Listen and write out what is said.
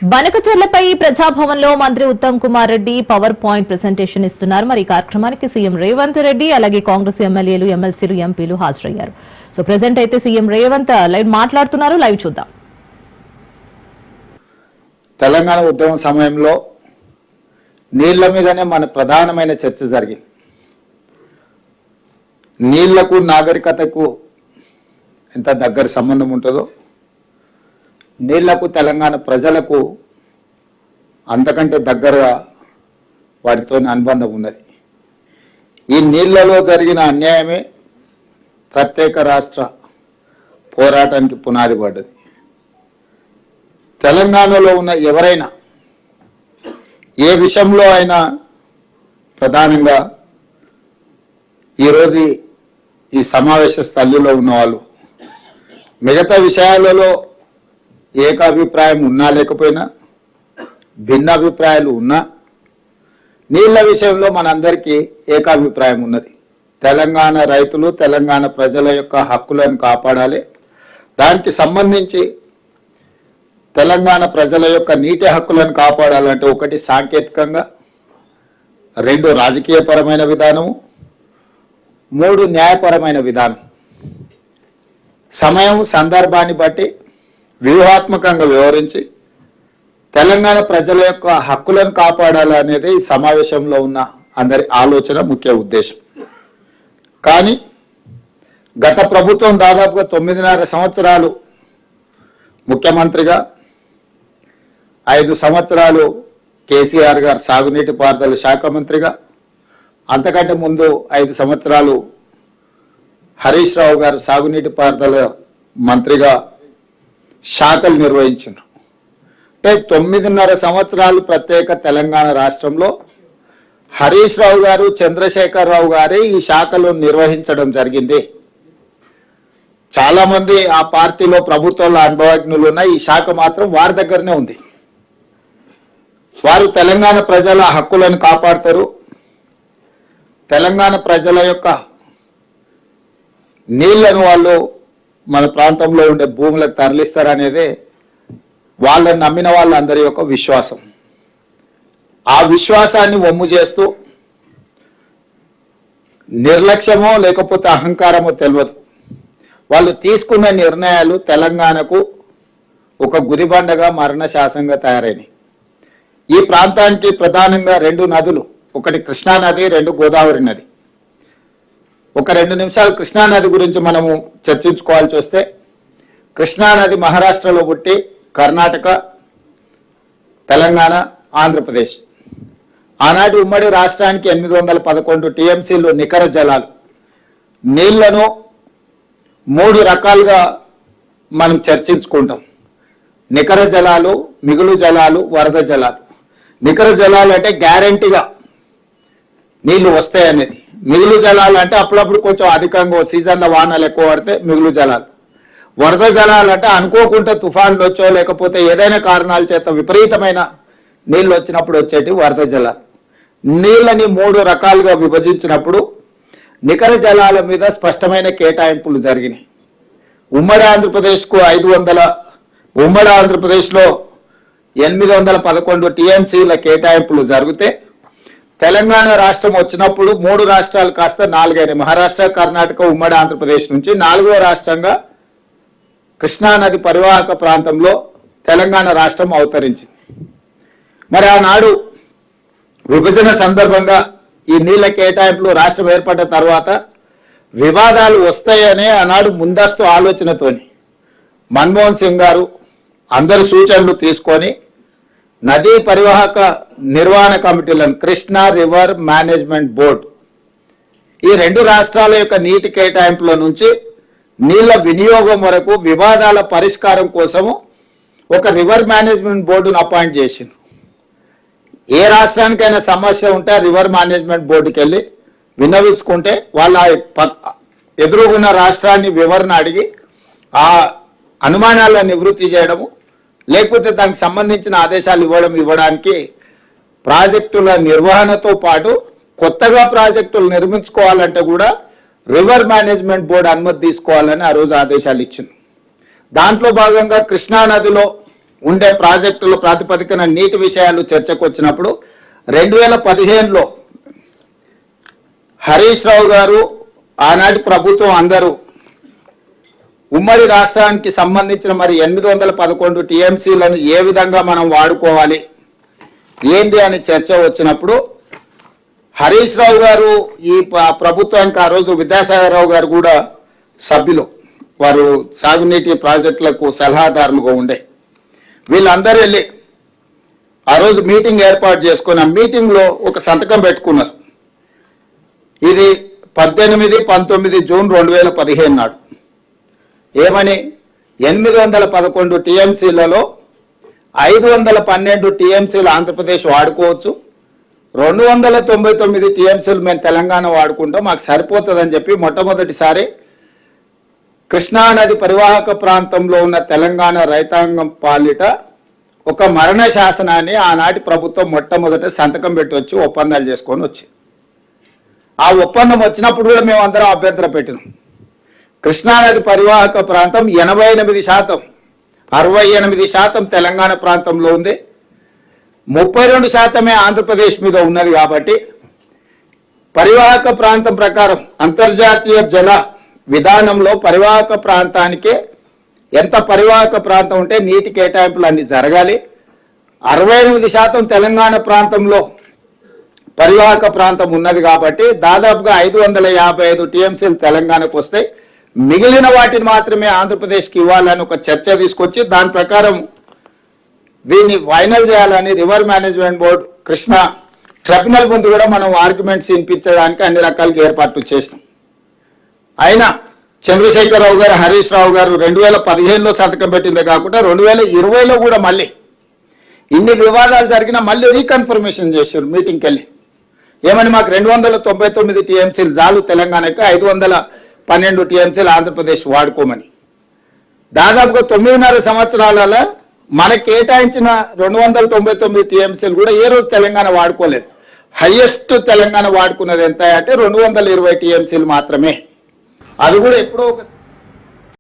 బనకచర్లపై ప్రజాభవన్లో మంత్రి Uttam Kumar Reddy power point presentation ఇస్తున్నారు. మరి ఈ కార్యక్రమానికి సీఎం రేవంత్ రెడ్డి అలాగే కాంగ్రెస్ ఎమ్మెల్యేలు, ఎమ్మెల్సీలు, ఎంపీలు హాజరయ్యారు. సో ప్రెజెంట్ అయితే సీఎం రేవంత్ లైవ్ మాట్లాడుతున్నారు. లైవ్ చూద్దాం. తెలంగాణ ఉద్యమం సమయంలో నీళ్ల మీదనే మన ప్రధానమైన చర్చ జరిగింది. నీళ్లకు నాగరికతకు ఎంత దగ్గర సంబంధం ఉంటుందో, నీళ్లకు తెలంగాణ ప్రజలకు అంతకంటే దగ్గరగా వాటితో అనుబంధం ఉన్నది. ఈ నీళ్లలో జరిగిన అన్యాయమే ప్రత్యేక రాష్ట్ర పోరాటానికి పునాది పడ్డది. తెలంగాణలో ఉన్న ఎవరైనా ఏ విషయంలో అయినా ప్రధానంగా ఈరోజు ఈ సమావేశ స్థలిలో ఉన్న వాళ్ళు మిగతా విషయాలలో ఏకాభిప్రాయం ఉన్నా లేకపోయినా, భిన్నాభిప్రాయాలు ఉన్నా, నీళ్ల విషయంలో మనందరికీ ఏకాభిప్రాయం ఉన్నది. తెలంగాణ రైతులు, తెలంగాణ ప్రజల యొక్క హక్కులను కాపాడాలి. దానికి సంబంధించి తెలంగాణ ప్రజల యొక్క నీటి హక్కులను కాపాడాలంటే ఒకటి సాంకేతికంగా, రెండు రాజకీయపరమైన విధానము, మూడు న్యాయపరమైన విధానం. సమయం సందర్భాన్ని బట్టి వ్యూహాత్మకంగా వివరించి తెలంగాణ ప్రజల యొక్క హక్కులను కాపాడాలనేది ఈ సమావేశంలో ఉన్న అందరి ఆలోచన, ముఖ్య ఉద్దేశం. కానీ గత ప్రభుత్వం దాదాపుగా 9.5 సంవత్సరాలు ముఖ్యమంత్రిగా, 5 సంవత్సరాలు కేసీఆర్ గారు సాగునీటి పారుదల శాఖ మంత్రిగా, అంతకంటే ముందు 5 సంవత్సరాలు హరీష్ రావు గారు సాగునీటి పారుదల మంత్రిగా శాఖలు నిర్వహించారు. అంటే 9.5 సంవత్సరాలు ప్రత్యేక తెలంగాణ రాష్ట్రంలో హరీష్ రావు గారు, చంద్రశేఖర్ రావు గారే ఈ శాఖలు నిర్వహించడం జరిగింది. చాలా మంది ఆ పార్టీలో ప్రభుత్వంలో అనుభవజ్ఞులు ఉన్నాయి. ఈ శాఖ మాత్రం వారి దగ్గరనే ఉంది. వారు తెలంగాణ ప్రజల హక్కులను కాపాడతారు. తెలంగాణ ప్రజల యొక్క నీళ్లను వాళ్ళు మన ప్రాంతంలో ఉండే భూములకు తరలిస్తారనేదే వాళ్ళని నమ్మిన వాళ్ళందరి యొక్క విశ్వాసం. ఆ విశ్వాసాన్ని వమ్ము చేస్తూ నిర్లక్ష్యమో లేకపోతే అహంకారమో తెలియదు, వాళ్ళు తీసుకున్న నిర్ణయాలు తెలంగాణకు ఒక గుదిబండగా, మరణ శాసనంగా తయారైనవి. ఈ ప్రాంతానికి ప్రధానంగా 2 నదులు, ఒకటి కృష్ణా నది, 2 గోదావరి నది. ఒక 2 నిమిషాలు కృష్ణానది గురించి మనము చర్చించుకోవాల్సి వస్తే, కృష్ణానది మహారాష్ట్రలో పుట్టి కర్ణాటక, తెలంగాణ, ఆంధ్రప్రదేశ్ ఆనాటి ఉమ్మడి రాష్ట్రానికి 811 టీఎంసీలు నికర జలాలు. నీళ్లను 3 రకాలుగా మనం చర్చించుకుంటాం: నికర జలాలు, మిగులు జలాలు, వరద జలాలు. నికర జలాలు అంటే గ్యారంటీగా నీళ్లు వస్తాయనేది. మిగులు జలాలు అంటే అప్పుడప్పుడు కొంచెం అధికంగా సీజన్లో వానలు ఎక్కువ పడితే మిగులు జలాలు. వరద జలాలు అంటే అనుకోకుండా తుఫాన్లు వచ్చో లేకపోతే ఏదైనా కారణాల చేత విపరీతమైన నీళ్లు వచ్చినప్పుడు వచ్చేటి వరద జలాలు. నీళ్ళని 3 రకాలుగా విభజించినప్పుడు నికర జలాల మీద స్పష్టమైన కేటాయింపులు జరిగినాయి. ఉమ్మడి ఆంధ్రప్రదేశ్కు 500, ఉమ్మడి ఆంధ్రప్రదేశ్లో 811 టీఎంసీల కేటాయింపులు జరిగితే, తెలంగాణ రాష్ట్రం వచ్చినప్పుడు 3 రాష్ట్రాలు కాస్త 4 అయినాయి. మహారాష్ట్ర, కర్ణాటక, ఉమ్మడి ఆంధ్రప్రదేశ్ నుంచి 4వ రాష్ట్రంగా కృష్ణానది పరివాహక ప్రాంతంలో తెలంగాణ రాష్ట్రం అవతరించింది. మరి ఆనాడు విభజన సందర్భంగా ఈ నీళ్ల కేటాయింపులు రాష్ట్రం ఏర్పడ్డ తర్వాత వివాదాలు వస్తాయనే ఆనాడు ముందస్తు ఆలోచనతోని మన్మోహన్ సింగ్ గారు అందరి సూచనలు తీసుకొని నదీ పరివాహక నిర్వహణ కమిటీలను, కృష్ణా రివర్ మేనేజ్మెంట్ బోర్డు, ఈ 2 రాష్ట్రాల యొక్క నీటి కేటాయింపుల నుంచి నీళ్ల వినియోగం వరకు వివాదాల పరిష్కారం కోసము ఒక రివర్ మేనేజ్మెంట్ బోర్డును అపాయింట్ చేసిండ్రు. ఏ రాష్ట్రానికైనా సమస్య ఉంటే రివర్ మేనేజ్మెంట్ బోర్డుకి వెళ్ళి విన్నవించుకుంటే వాళ్ళ ఎదురుగున్న రాష్ట్రాన్ని వివరణ అడిగి ఆ అనుమానాలను నివృత్తి చేయడము, లేకపోతే దానికి సంబంధించిన ఆదేశాలు ఇవ్వడానికి ప్రాజెక్టుల నిర్వహణతో పాటు కొత్తగా ప్రాజెక్టులు నిర్మించుకోవాలంటే కూడా రివర్ మేనేజ్మెంట్ బోర్డు అనుమతి తీసుకోవాలని ఆ రోజు ఆదేశాలు ఇచ్చింది. దాంట్లో భాగంగా కృష్ణా నదిలో ఉండే ప్రాజెక్టుల ప్రాతిపదికన నీటి విషయాలు చర్చకు వచ్చినప్పుడు 2015లో హరీష్ రావు గారు ఆనాటి ప్రభుత్వం అందరూ ఉమ్మడి రాష్ట్రానికి సంబంధించిన మరి 811 టీఎంసీలను ఏ విధంగా మనం వాడుకోవాలి ఏంది అని చర్చ వచ్చినప్పుడు హరీష్ రావు గారు ఈ ప్రభుత్వానికి ఆ రోజు విద్యాసాగర్ రావు గారు కూడా సభ్యులు, వారు సాగునీటి ప్రాజెక్టులకు సలహాదారులుగా ఉండే. వీళ్ళందరూ వెళ్ళి ఆ రోజు మీటింగ్ ఏర్పాటు చేసుకుని ఆ మీటింగ్లో ఒక సంతకం పెట్టుకున్నారు. ఇది 18-19 జూన్ 2015 నాడు. ఏమని 811 టీఎంసీలలో 512 టీఎంసీలు ఆంధ్రప్రదేశ్ వాడుకోవచ్చు, 299 టీఎంసీలు మేము తెలంగాణ వాడుకుంటాం, మాకు సరిపోతుందని చెప్పి మొట్టమొదటిసారి కృష్ణానది పరివాహక ప్రాంతంలో ఉన్న తెలంగాణ రైతాంగం పాలిట ఒక మరణ శాసనాన్ని ఆనాటి ప్రభుత్వం మొట్టమొదట సంతకం పెట్టి వచ్చి ఒప్పందాలు చేసుకొని వచ్చి, ఆ ఒప్పందం వచ్చినప్పుడు కూడా మేము అందరం అభ్యంతరం పెట్టినాం. కృష్ణానది పరివాహక ప్రాంతం 88%, 68% తెలంగాణ ప్రాంతంలో ఉంది, 32% ఆంధ్రప్రదేశ్ మీద ఉన్నది. కాబట్టి పరివాహక ప్రాంతం ప్రకారం అంతర్జాతీయ జల విధానంలో పరివాహక ప్రాంతానికే ఎంత పరివాహక ప్రాంతం ఉంటే నీటి కేటాయింపులు అన్ని జరగాలి. 68% తెలంగాణ ప్రాంతంలో పరివాహక ప్రాంతం ఉన్నది కాబట్టి దాదాపుగా 555 టీఎంసీలు తెలంగాణకు వస్తాయి, మిగిలిన వాటిని మాత్రమే ఆంధ్రప్రదేశ్కి ఇవ్వాలని ఒక చర్చ తీసుకొచ్చి దాని ప్రకారం దీన్ని ఫైనల్ చేయాలని river management board Krishna tribunal ముందు కూడా మనం ఆర్గ్యుమెంట్స్ వినిపించడానికి అన్ని రకాలుగా ఏర్పాట్లు చేసినాం. అయినా చంద్రశేఖరరావు గారు, హరీష్ రావు గారు 2015లో సంతకం పెట్టిందే కాకుండా 2020లో కూడా మళ్ళీ ఇన్ని వివాదాలు జరిగినా మళ్ళీ రీకన్ఫర్మేషన్ చేశారు మీటింగ్కి వెళ్ళి. ఏమని మాకు 299 టీఎంసీలు చాలు తెలంగాణకి, 512 టీఎంసీలు ఆంధ్రప్రదేశ్ వాడుకోమని. దాదాపుగా 9.5 సంవత్సరాలలో మనకు కేటాయించిన 299 టీఎంసీలు కూడా ఏ రోజు తెలంగాణ వాడుకోలేదు. హైయెస్ట్ తెలంగాణ వాడుకున్నది ఎంత అంటే 220 టీఎంసీలు మాత్రమే. అది కూడా ఎప్పుడో ఒక